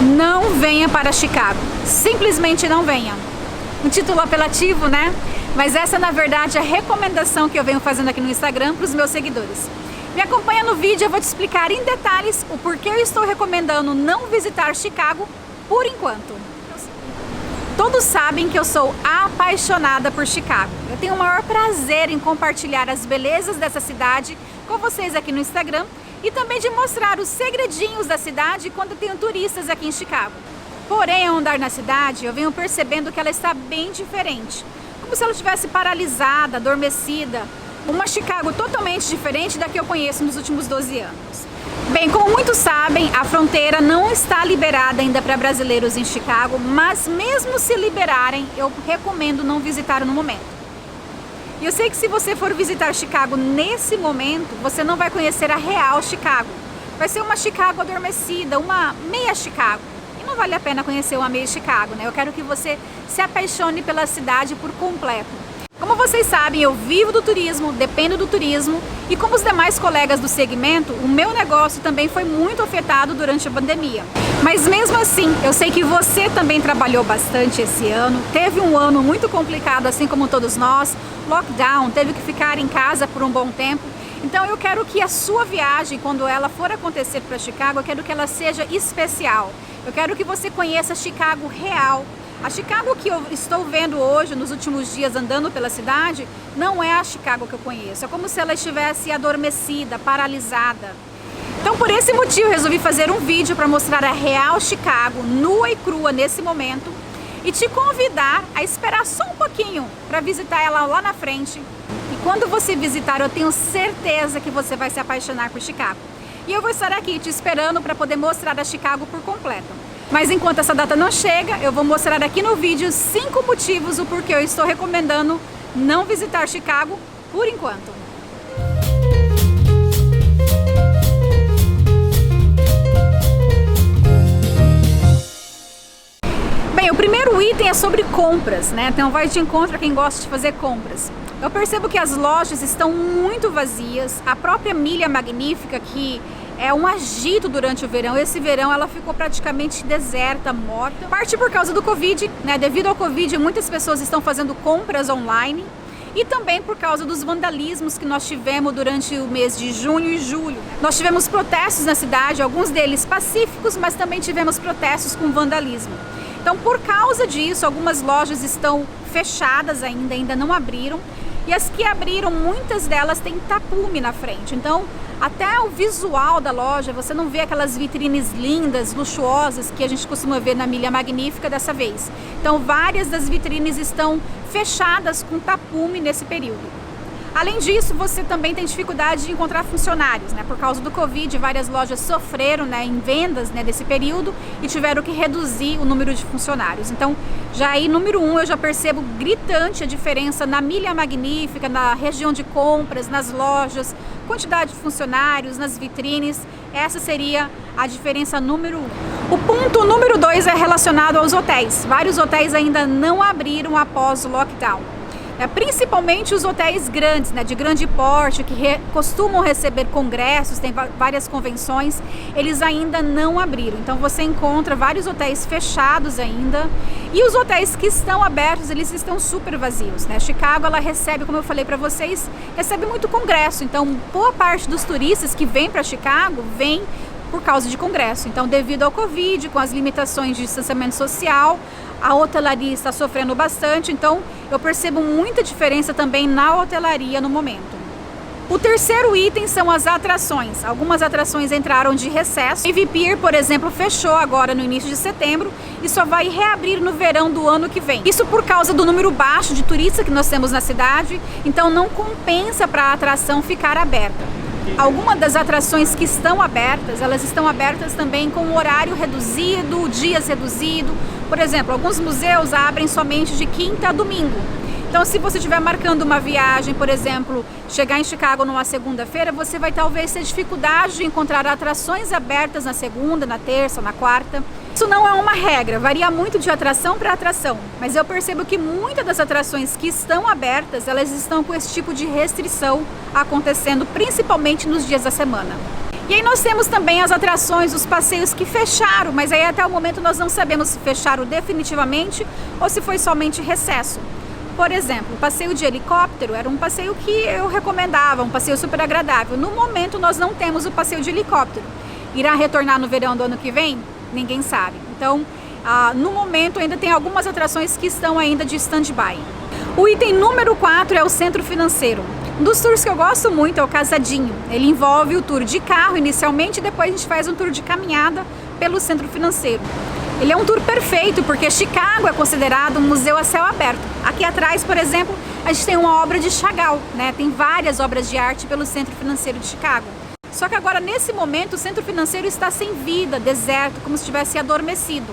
Não venha para Chicago, simplesmente não venha. Um título apelativo, né? Mas essa na verdade é a recomendação que eu venho fazendo aqui no Instagram para os meus seguidores. Me acompanha no vídeo, eu vou te explicar em detalhes o porquê eu estou recomendando não visitar Chicago por enquanto. Todos sabem que eu sou apaixonada por Chicago. Eu tenho o maior prazer em compartilhar as belezas dessa cidade com vocês aqui no Instagram e também de mostrar os segredinhos da cidade quando tenho turistas aqui em Chicago. Porém, ao andar na cidade, eu venho percebendo que ela está bem diferente. Como se ela estivesse paralisada, adormecida. Uma Chicago totalmente diferente da que eu conheço nos últimos 12 anos. Bem, como muitos sabem, a fronteira não está liberada ainda para brasileiros em Chicago, mas mesmo se liberarem, eu recomendo não visitar no momento. E eu sei que se você for visitar Chicago nesse momento, você não vai conhecer a real Chicago. Vai ser uma Chicago adormecida, uma meia Chicago. E não vale a pena conhecer uma meia Chicago, né? Eu quero que você se apaixone pela cidade por completo. Como vocês sabem, eu vivo do turismo, dependo do turismo e como os demais colegas do segmento, o meu negócio também foi muito afetado durante a pandemia. Mas mesmo assim, eu sei que você também trabalhou bastante esse ano, teve um ano muito complicado assim como todos nós, lockdown, teve que ficar em casa por um bom tempo. Então eu quero que a sua viagem, quando ela for acontecer para Chicago, eu quero que ela seja especial. Eu quero que você conheça Chicago real. A Chicago que eu estou vendo hoje, nos últimos dias andando pela cidade, não é a Chicago que eu conheço. É como se ela estivesse adormecida, paralisada. Então por esse motivo eu resolvi fazer um vídeo para mostrar a real Chicago, nua e crua nesse momento, e te convidar a esperar só um pouquinho para visitar ela lá na frente. E quando você visitar, eu tenho certeza que você vai se apaixonar por Chicago. E eu vou estar aqui te esperando para poder mostrar a Chicago por completo. Mas enquanto essa data não chega, eu vou mostrar aqui no vídeo 5 motivos o porquê eu estou recomendando não visitar Chicago por enquanto. Bem, o primeiro item é sobre compras, né? Então vai de encontro a quem gosta de fazer compras. Eu percebo que as lojas estão muito vazias, a própria Milha Magnífica, que é um agito durante o verão. Esse verão ela ficou praticamente deserta, morta. Parte por causa do Covid, né? Devido ao Covid, muitas pessoas estão fazendo compras online. E também por causa dos vandalismos que nós tivemos durante o mês de junho e julho. Nós tivemos protestos na cidade, alguns deles pacíficos, mas também tivemos protestos com vandalismo. Então, por causa disso, algumas lojas estão fechadas ainda não abriram. E as que abriram, muitas delas têm tapume na frente. Então, até o visual da loja, você não vê aquelas vitrines lindas, luxuosas que a gente costuma ver na Milha Magnífica dessa vez. Então, várias das vitrines estão fechadas com tapume nesse período. Além disso, você também tem dificuldade de encontrar funcionários, né? Por causa do Covid, várias lojas sofreram, né, em vendas, né, desse período e tiveram que reduzir o número de funcionários. Então, já aí, número 1, eu já percebo gritante a diferença na Milha Magnífica, na região de compras, nas lojas, quantidade de funcionários, nas vitrines. Essa seria a diferença número 1. O ponto número 2 é relacionado aos hotéis. Vários hotéis ainda não abriram após o lockdown. Principalmente os hotéis grandes, né, de grande porte, que costumam receber congressos, tem várias convenções, eles ainda não abriram. Então você encontra vários hotéis fechados ainda, e os hotéis que estão abertos, eles estão super vazios, né? Chicago, ela recebe, como eu falei para vocês, recebe muito congresso. Então boa parte dos turistas que vêm para Chicago vem por causa de congresso. Então, devido ao Covid, com as limitações de distanciamento social, a hotelaria está sofrendo bastante. Então, eu percebo muita diferença também na hotelaria no momento. O terceiro item são as atrações. Algumas atrações entraram de recesso. Navy Pier, por exemplo, fechou agora no início de setembro e só vai reabrir no verão do ano que vem. Isso por causa do número baixo de turistas que nós temos na cidade, então não compensa para a atração ficar aberta. Algumas das atrações que estão abertas, elas estão abertas também com horário reduzido, dias reduzidos. Por exemplo, alguns museus abrem somente de quinta a domingo. Então, se você estiver marcando uma viagem, por exemplo, chegar em Chicago numa segunda-feira, você vai talvez ter dificuldade de encontrar atrações abertas na segunda, na terça, na quarta. Isso não é uma regra, varia muito de atração para atração, mas eu percebo que muitas das atrações que estão abertas, elas estão com esse tipo de restrição acontecendo, principalmente nos dias da semana. E aí nós temos também as atrações, os passeios que fecharam, mas aí até o momento nós não sabemos se fecharam definitivamente ou se foi somente recesso. Por exemplo, o passeio de helicóptero era um passeio que eu recomendava, um passeio super agradável. No momento nós não temos o passeio de helicóptero. Irá retornar no verão do ano que vem? Ninguém sabe. Então, no momento ainda tem algumas atrações que estão ainda de stand-by. O item número 4 é o centro financeiro. Um dos tours que eu gosto muito é o Casadinho. Ele envolve o tour de carro inicialmente, depois a gente faz um tour de caminhada pelo centro financeiro. Ele é um tour perfeito porque Chicago é considerado um museu a céu aberto. Aqui atrás, por exemplo, a gente tem uma obra de Chagall, né? Tem várias obras de arte pelo centro financeiro de Chicago. Só que agora, nesse momento, o centro financeiro está sem vida, deserto, como se estivesse adormecido.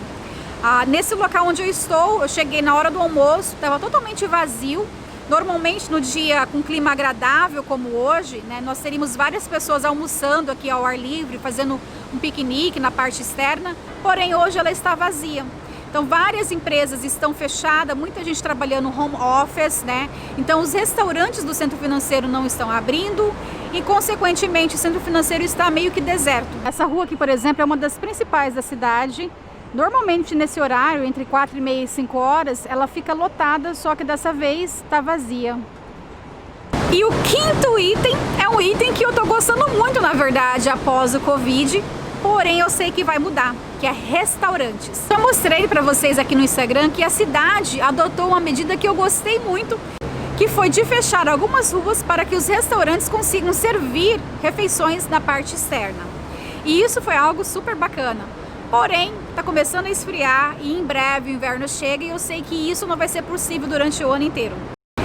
Nesse local onde eu estou, eu cheguei na hora do almoço, estava totalmente vazio. Normalmente no dia com clima agradável como hoje, né, nós teríamos várias pessoas almoçando aqui ao ar livre, fazendo um piquenique na parte externa, porém hoje ela está vazia. Então várias empresas estão fechadas, muita gente trabalhando home office, né? Então os restaurantes do centro financeiro não estão abrindo e consequentemente o centro financeiro está meio que deserto. Essa rua aqui, por exemplo, é uma das principais da cidade. Normalmente nesse horário, entre 4h30 e 5 horas, ela fica lotada, só que dessa vez está vazia. E o quinto item é um item que eu tô gostando muito, na verdade, após o Covid, porém eu sei que vai mudar, que é restaurantes. Eu mostrei para vocês aqui no Instagram que a cidade adotou uma medida que eu gostei muito, que foi de fechar algumas ruas para que os restaurantes consigam servir refeições na parte externa. E isso foi algo super bacana. Porém, está começando a esfriar e em breve o inverno chega e eu sei que isso não vai ser possível durante o ano inteiro.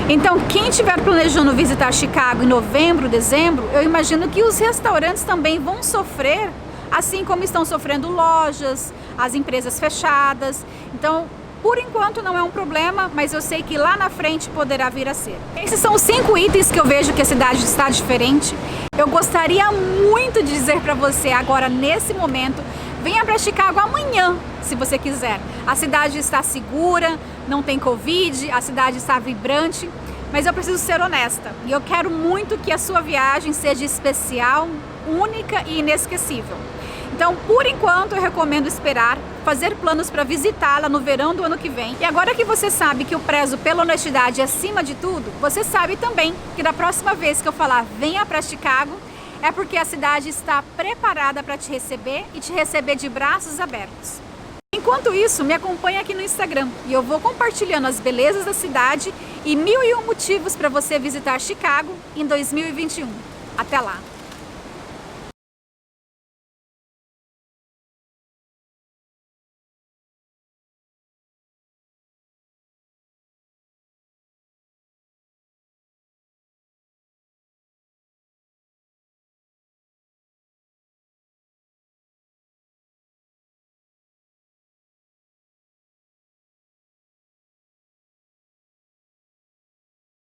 Então, quem estiver planejando visitar Chicago em novembro, dezembro, eu imagino que os restaurantes também vão sofrer, assim como estão sofrendo lojas, as empresas fechadas. Então, por enquanto não é um problema, mas eu sei que lá na frente poderá vir a ser. Esses são os 5 itens que eu vejo que a cidade está diferente. Eu gostaria muito de dizer para você agora, nesse momento, venha para Chicago amanhã, se você quiser. A cidade está segura, não tem Covid, a cidade está vibrante, mas eu preciso ser honesta. E eu quero muito que a sua viagem seja especial, única e inesquecível. Então, por enquanto, eu recomendo esperar, fazer planos para visitá-la no verão do ano que vem. E agora que você sabe que eu prezo pela honestidade acima de tudo, você sabe também que da próxima vez que eu falar venha para Chicago, é porque a cidade está preparada para te receber e te receber de braços abertos. Enquanto isso, me acompanha aqui no Instagram e eu vou compartilhando as belezas da cidade e 1001 motivos para você visitar Chicago em 2021. Até lá!